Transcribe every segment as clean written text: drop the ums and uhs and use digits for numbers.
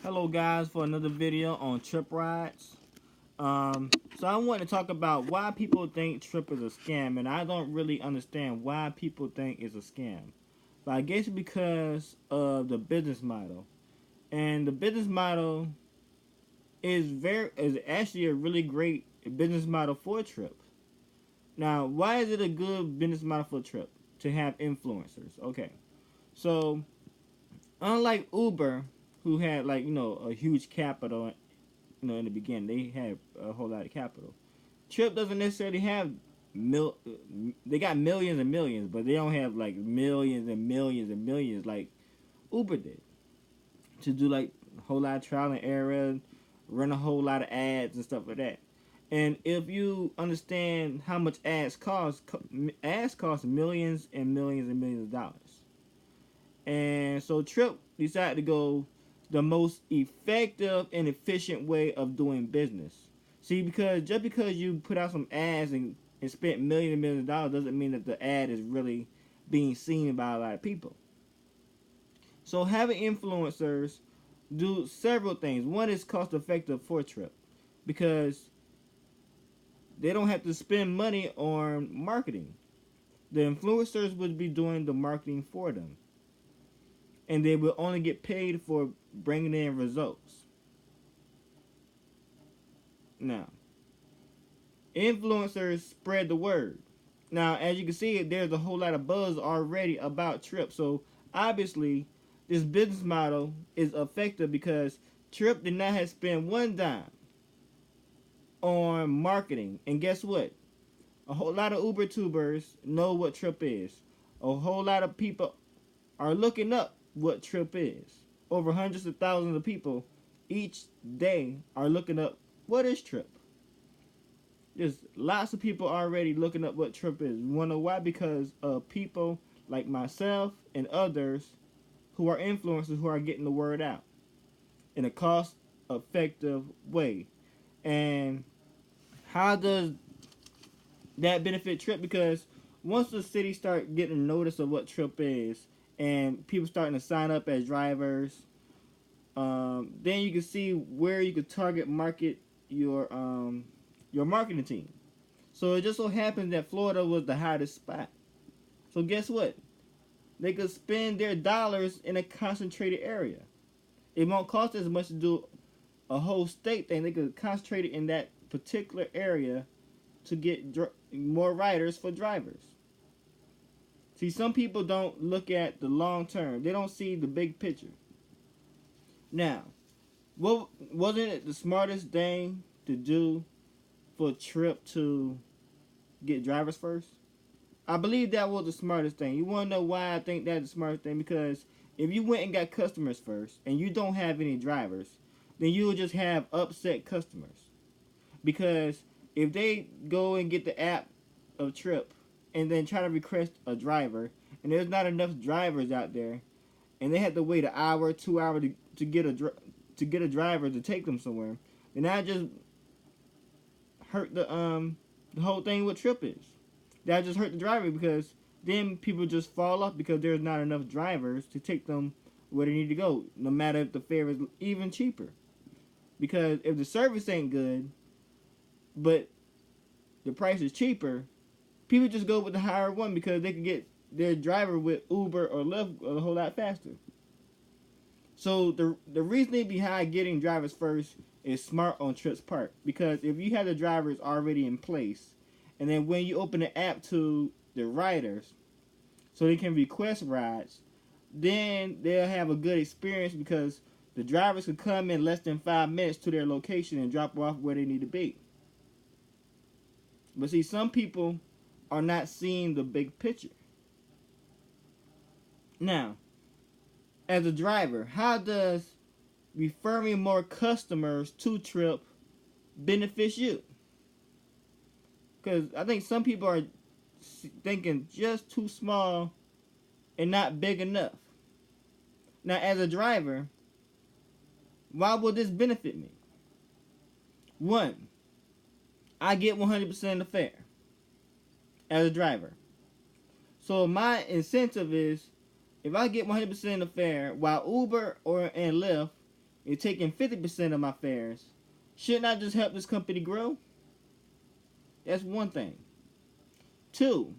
Hello guys for another video on Tryp Rides. So I want to talk about why people think Tryp is a scam, and I don't really understand why people think it's a scam. But I guess because of the business model. And the business model is actually a really great business model for Tryp. Now, why is it a good business model for Tryp? To have influencers. Okay. So unlike Uber, who had a huge capital in the beginning, they had a whole lot of capital. Trip doesn't necessarily have mil. They got millions and millions, but they don't have like millions and millions and millions like Uber did to do like a whole lot of trial and error, run a whole lot of ads and stuff like that. And if you understand how much ads cost millions and millions and millions of dollars. And so Trip decided to go the most effective and efficient way of doing business. See, because just because you put out some ads and spent millions and millions of dollars doesn't mean that the ad is really being seen by a lot of people. So having influencers do several things. One is cost effective for Trip because they don't have to spend money on marketing. The influencers would be doing the marketing for them, and they will only get paid for bringing in results. Now, influencers spread the word. Now, as you can see, there's a whole lot of buzz already about Trip. So, obviously, this business model is effective because Trip did not have to spend one dime on marketing. And guess what? A whole lot of Uber tubers know what Trip is. A whole lot of people are looking up what Trip is. Over hundreds of thousands of people each day are looking up what is Trip. There's lots of people already looking up what Trip is. You wanna know why? Because of people like myself and others who are influencers who are getting the word out in a cost effective way. And how does that benefit Trip? Because once the city start getting notice of what Trip is and people starting to sign up as drivers, then you can see where you could target market your marketing team. So it just so happens that Florida was the hottest spot. So guess what? They could spend their dollars in a concentrated area. It won't cost as much to do a whole state thing. They could concentrate it in that particular area to get more riders for drivers. See, some people don't look at the long term. They don't see the big picture. Now, what wasn't it the smartest thing to do for Trip to get drivers first? I believe that was the smartest thing. You want to know why I think that's the smartest thing? Because if you went and got customers first and you don't have any drivers, then you'll just have upset customers. Because if they go and get the app of Trip and then try to request a driver and there's not enough drivers out there and they have to wait an hour, 2 hours to get a driver to take them somewhere, then that just hurt the whole thing with Trip is. That just hurt the driver because then people just fall off because there's not enough drivers to take them where they need to go, no matter if the fare is even cheaper. Because if the service ain't good, but the price is cheaper, people just go with the higher one because they can get their driver with Uber or Lyft a whole lot faster. So the reasoning behind getting drivers first is smart on Trip's part, because if you have the drivers already in place, and then when you open the app to the riders, so they can request rides, then they'll have a good experience because the drivers can come in less than 5 minutes to their location and drop off where they need to be. But see, some people are not seeing the big picture. Now, as a driver, how does referring more customers to Trip benefits you? Because I think some people are thinking just too small and not big enough. Now, as a driver, why will this benefit me? One, I get 100% of the fare as a driver. So my incentive is if I get 100% of the fare, while Uber and Lyft and taking 50% of my fares, shouldn't I just help this company grow? That's one thing. Two,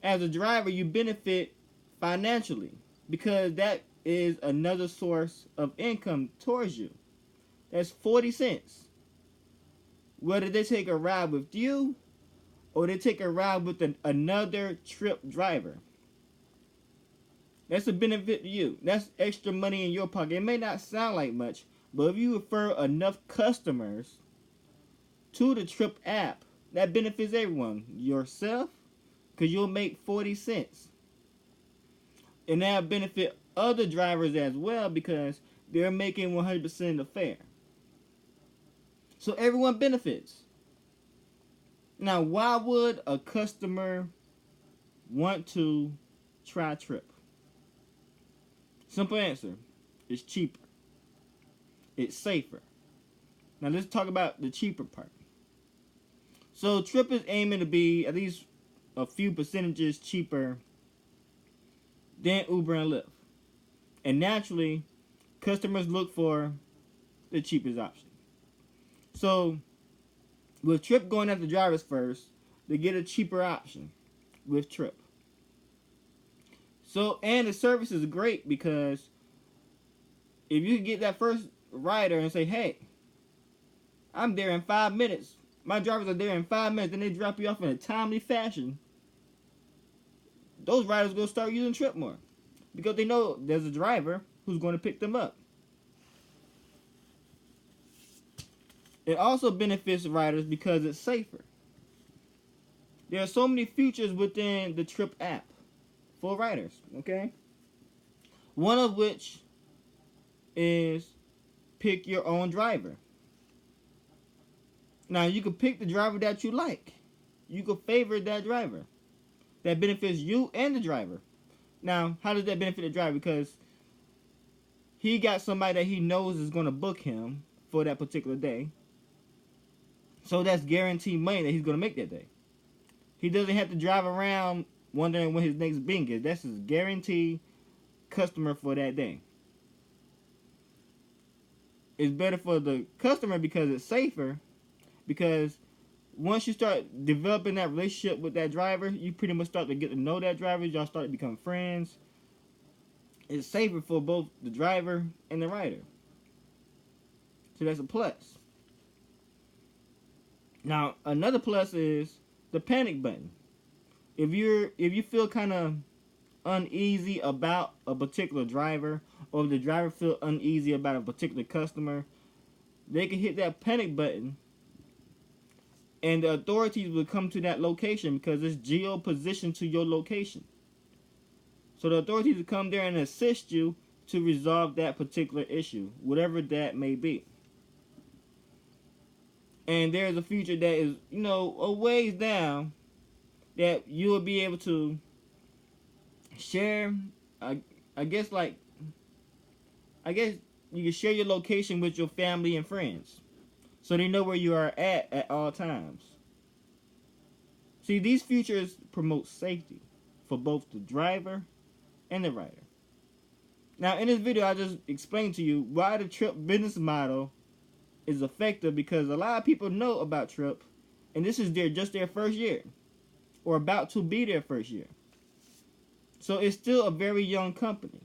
as a driver, you benefit financially because that is another source of income towards you. That's 40 cents. Whether they take a ride with you or they take a ride with another Tryp driver. That's a benefit to you. That's extra money in your pocket. It may not sound like much, but if you refer enough customers to the Tryp app, that benefits everyone. Yourself, because you'll make 40 cents. And that'll benefit other drivers as well because they're making 100% of the fare. So everyone benefits. Now, why would a customer want to try Tryp? Simple answer. It's cheaper. It's safer. Now let's talk about the cheaper part. So Tryp is aiming to be at least a few percentages cheaper than Uber and Lyft. And naturally, customers look for the cheapest option. So with Tryp going after drivers first, they get a cheaper option with Tryp. So, and the service is great because if you get that first rider and say, hey, I'm there in 5 minutes. My drivers are there in 5 minutes, and they drop you off in a timely fashion. Those riders will start using Tryp more because they know there's a driver who's going to pick them up. It also benefits riders because it's safer. There are so many features within the Tryp app for riders, okay? One of which is pick your own driver. Now, you can pick the driver that you like. You can favorite that driver. That benefits you and the driver. Now, how does that benefit the driver? Because he got somebody that he knows is going to book him for that particular day. So that's guaranteed money that he's going to make that day. He doesn't have to drive around wondering when his next bing is. That's his guaranteed customer for that day. It's better for the customer because it's safer. Because once you start developing that relationship with that driver, you pretty much start to get to know that driver. Y'all start to become friends. It's safer for both the driver and the rider. So that's a plus. Now, another plus is the panic button. If you feel kind of uneasy about a particular driver, or if the driver feel uneasy about a particular customer, they can hit that panic button and the authorities will come to that location because it's geo-positioned to your location. So the authorities will come there and assist you to resolve that particular issue, whatever that may be. And there's a feature that is, a ways down that you will be able to share, I guess you can share your location with your family and friends so they know where you are at all times. See, these features promote safety for both the driver and the rider. Now, in this video, I just explained to you why the Tryp business model is effective, because a lot of people know about Tryp, and this is just their first year, or about to be their first year. So it's still a very young company.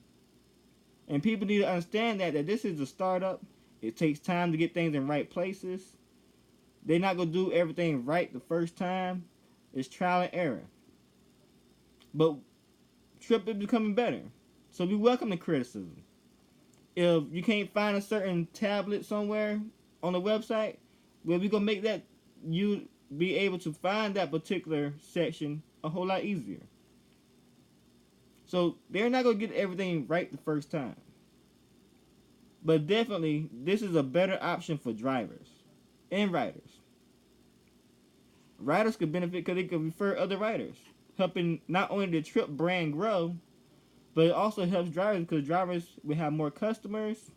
And people need to understand that this is a startup. It takes time to get things in right places. They're not going to do everything right the first time. It's trial and error. But Tryp is becoming better. So we welcome the criticism. If you can't find a certain tablet somewhere on the website, well, we're going to make that you be able to find that particular section a whole lot easier. So they're not going to get everything right the first time. But definitely, this is a better option for drivers and riders. Riders could benefit because they could refer other riders, helping not only the Tryp brand grow, but it also helps drivers because drivers will have more customers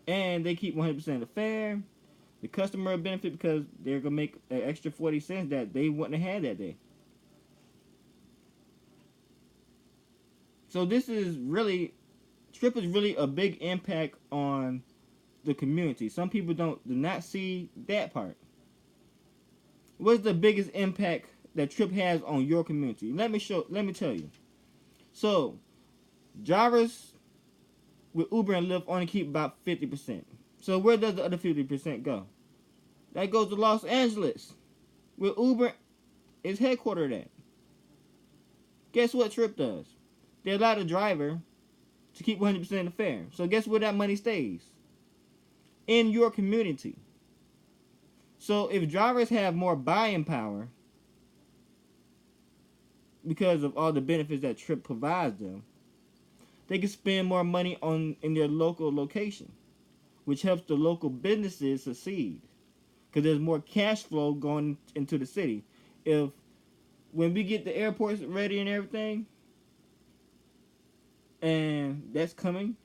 and they keep 100% of the fare. The customer will benefit because they're going to make an extra 40 cents that they wouldn't have had that day. So this is really Tryp is really a big impact on the community. Some people do not see that part. What's the biggest impact that Tryp has on your community? Let me tell you. So, drivers with Uber and Lyft only keep about 50%. So where does the other 50% go? That goes to Los Angeles, where Uber is headquartered at. Guess what Tryp does? They allow the driver to keep 100% of the fare. So guess where that money stays? In your community. So if drivers have more buying power because of all the benefits that Tryp provides them, they can spend more money in their local location, which helps the local businesses succeed because there's more cash flow going into the city. If when we get the airports ready and everything, and that's coming,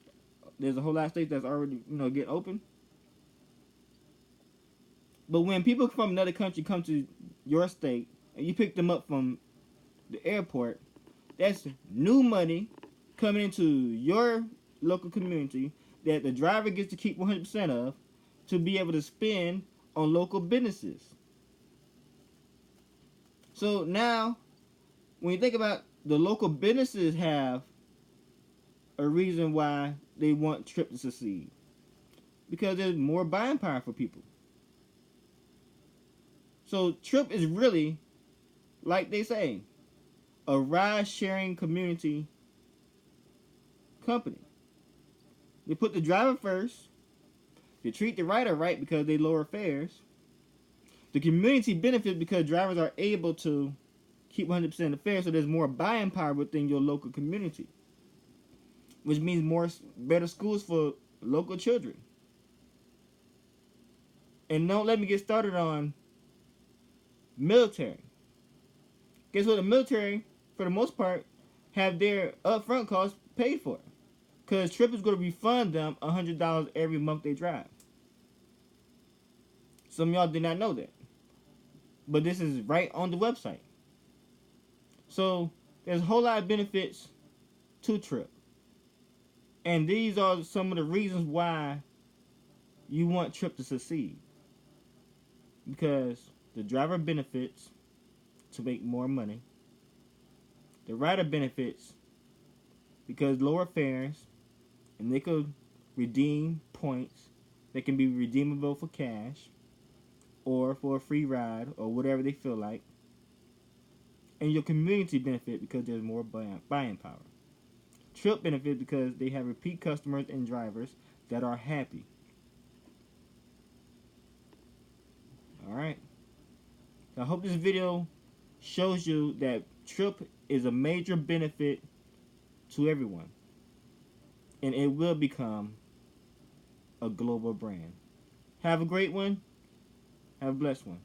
there's a whole lot of states that's already getting open. But when people from another country come to your state and you pick them up from the airport, that's new money coming into your local community that the driver gets to keep 100% of to be able to spend on local businesses. So now, when you think about the local businesses have a reason why they want Tryp to succeed. Because there's more buying power for people. So Tryp is really, like they say, a ride-sharing community company. They put the driver first. They treat the rider right because they lower fares. The community benefits because drivers are able to keep 100% of the fare, so there's more buying power within your local community, which means better schools for local children. And don't let me get started on military. Guess what? The military, for the most part, have their upfront costs paid for. Because Tryp is going to refund them $100 every month they drive. Some of y'all did not know that. But this is right on the website. So, there's a whole lot of benefits to Tryp. And these are some of the reasons why you want Tryp to succeed. Because the driver benefits to make more money. The rider benefits because lower fares, and they could redeem points that can be redeemable for cash or for a free ride or whatever they feel like. And your community benefit because there's more buying power. Tryp benefit because they have repeat customers and drivers that are happy. Alright. I hope this video shows you that Tryp is a major benefit to everyone. And it will become a global brand. Have a great one. Have a blessed one.